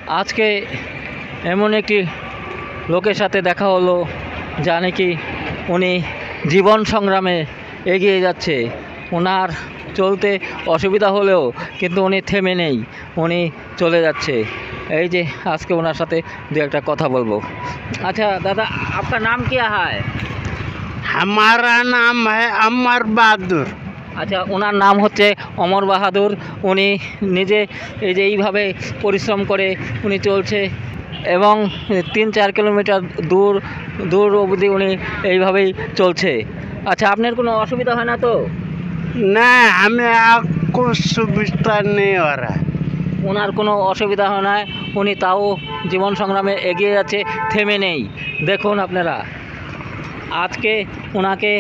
আজকে এমন একটি লোকের সাথে দেখা হলো যা নাকি উনি জীবন সংগ্রামে এগিয়ে যাচ্ছে। ওনার চলতে অসুবিধা হলেও কিন্তু উনি থেমে নেই, উনি চলে যাচ্ছে। এই যে আজকে ওনার সাথে দু একটা কথা বলবো। আচ্ছা দাদা, আপনার নাম क्या है? हमारा नाम है अमर बहादुर। আচ্ছা, ওনার নাম হচ্ছে অমর বাহাদুর। উনি নিজে এই যে এইভাবে পরিশ্রম করে উনি চলছে এবং 3-4 কিলোমিটার দূর দূর অবধি উনি এইভাবেই চলছে। আচ্ছা, আপনার কোনো অসুবিধা হয় না তো? नहीं, हमें कुछ सुविधा नहीं हो रहा। ওনার কোনো অসুবিধা হয় না, উনি তাও জীবন সংগ্রামে এগিয়ে যাচ্ছে, থেমে নেই। দেখুন আপনারা, আজকে ওনাকে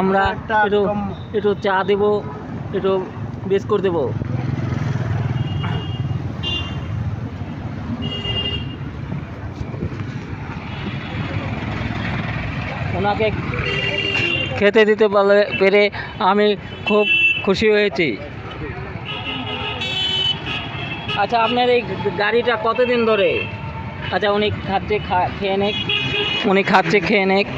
আমরা একটু চা দেব, একটু বিস্কুট দেব। ওনাকে খেতে দিতে পেরে আমি খুব খুশি হয়েছি। আচ্ছা, আপনার এই গাড়িটা কতদিন ধরে? আচ্ছা, উনি খাচ্ছে, খেয়ে নেক, উনি খাচ্ছে, খেয়ে নেক।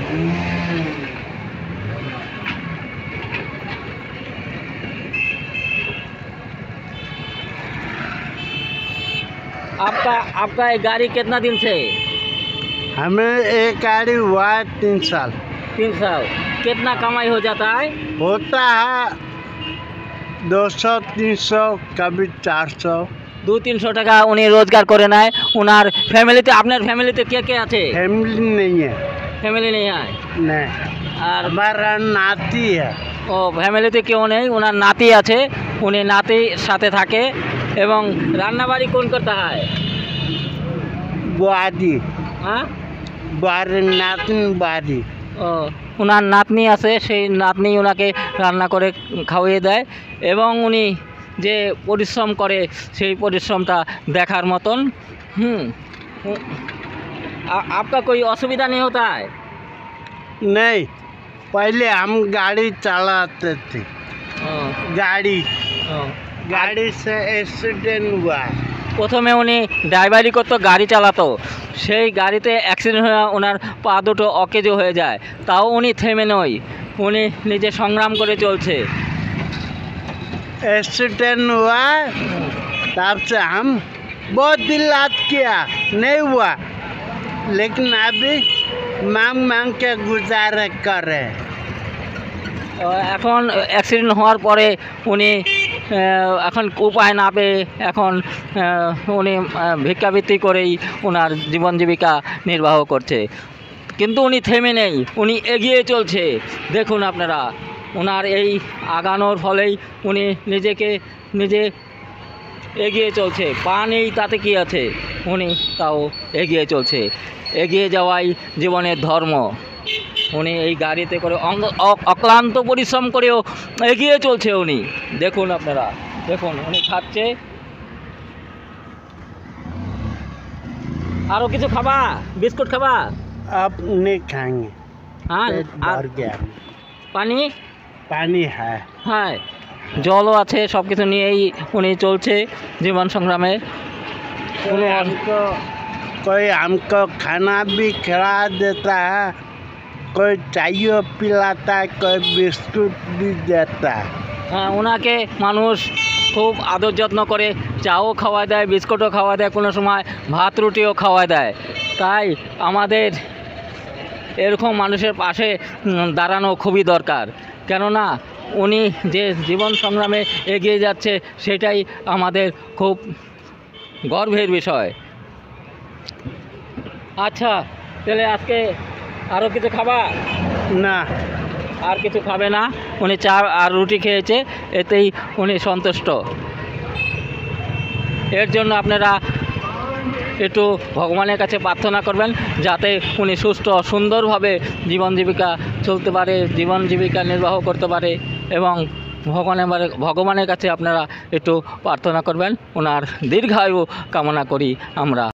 आपका ये गाड़ी कितना दिन से? हमें एक गाड़ी हुआ है 3 साल। 3 साल। कितना कमाई हो जाता है? होता है 200-300, कभी 400। 200-300 টাকা উনি রোজগার করে নেয়। ওনার ফ্যামিলিতে, আপনার ফ্যামিলিতে কে কে আছে? फैमिली नहीं है। ফ্যামিলি নেই হয়? नहीं, আর हमारा नाती है। ও, ফ্যামিলিতে কেউ নেই, ওনার নাতি আছে। উনি নাতির সাথে থাকে এবং রান্নাবাড়ি কোন করতে হয়? बुआरी, হ্যাঁ, बुआरी नातिन बुआरी। ও, ওনার নাতনি আছে, সেই নাতনি ওনাকে রান্না করে খাওয়িয়ে দেয় এবং উনি যে পরিশ্রম করে সেই পরিশ্রমটা দেখার মতন। आपका कोई असुविधा नहीं होता है? नहीं, पहले हम गाड़ी चलाते थे। गाड़ी से एक्सीडेंट हुआ। প্রথমে উনি ড্রাইভারি করতো, গাড়ি চালাতো, সেই গাড়িতে অ্যাক্সিডেন্ট হয়ে ওনার পা দুটো অকেজো হয়ে যায়। তাও উনি থেমে নয়, উনি নিজে সংগ্রাম করে চলছে। एक्सीडेंट हुआ, तब से हम बहुत दिलात किया, नहीं हुआ, लेकिन अभी मांग मांग के गुजारा कर रहे हैं। এখন অ্যাক্সিডেন্ট হওয়ার পরে উনি এখন উপায় না পেয়ে এখন উনি ভিক্ষাবৃত্তি করেই ওনার জীবন জীবিকা নির্বাহ করছে। কিন্তু উনি থেমে নেই, উনি এগিয়ে চলছে। দেখুন আপনারা, ওনার এই আগানোর ফলেই উনি নিজে এগিয়ে চলছে। পা নেই তাতে কি আছে, উনি তাও এগিয়ে চলছে। এগিয়ে যাওয়াই জীবনের ধর্ম। উনি এই গাড়িতে করে অক্লান্ত পরিশ্রম করেও এগিয়ে চলছে উনি। দেখুন আপনারা, দেখুন উনি খাচ্ছে। আরও কিছু খাবা? বিস্কুট খাবা? अब नहीं खाएंगे। হ্যাঁ, पेट আর भर गया। পানি? पानी है। হ্যাঁ, জলও আছে, সব কিছু নিয়েই উনি চলছে জীবন সংগ্রামে। कोई हमको खाना भी खिला देता है, कोई चाय पिलाता है, कोई बिस्कुट भी देता है। হ্যাঁ, ওনাকে মানুষ খুব আদর যত্ন করে, চাও খাওয়া দেয়, বিস্কুটও খাওয়া দেয়, কোনো সময় ভাত রুটিও খাওয়া দেয়। তাই আমাদের এরকম মানুষের পাশে দাঁড়ানো খুবই দরকার। কেননা উনি যে জীবন সংগ্রামে এগিয়ে যাচ্ছে সেটাই আমাদের খুব গর্বের বিষয়। আচ্ছা, তাহলে আজকে আরও কিছু খাবা? না, আর কিছু খাবে না, উনি চা আর রুটি খেয়েছে, এতেই উনি সন্তুষ্ট। এর জন্য আপনারা একটু ভগবানের কাছে প্রার্থনা করবেন যাতে উনি সুস্থ সুন্দরভাবে জীবন জীবিকা চলতে পারে, জীবন জীবিকা নির্বাহ করতে পারে এবং ভগবানের কাছে আপনারা একটু প্রার্থনা করবেন। ওনার দীর্ঘায়ু কামনা করি আমরা।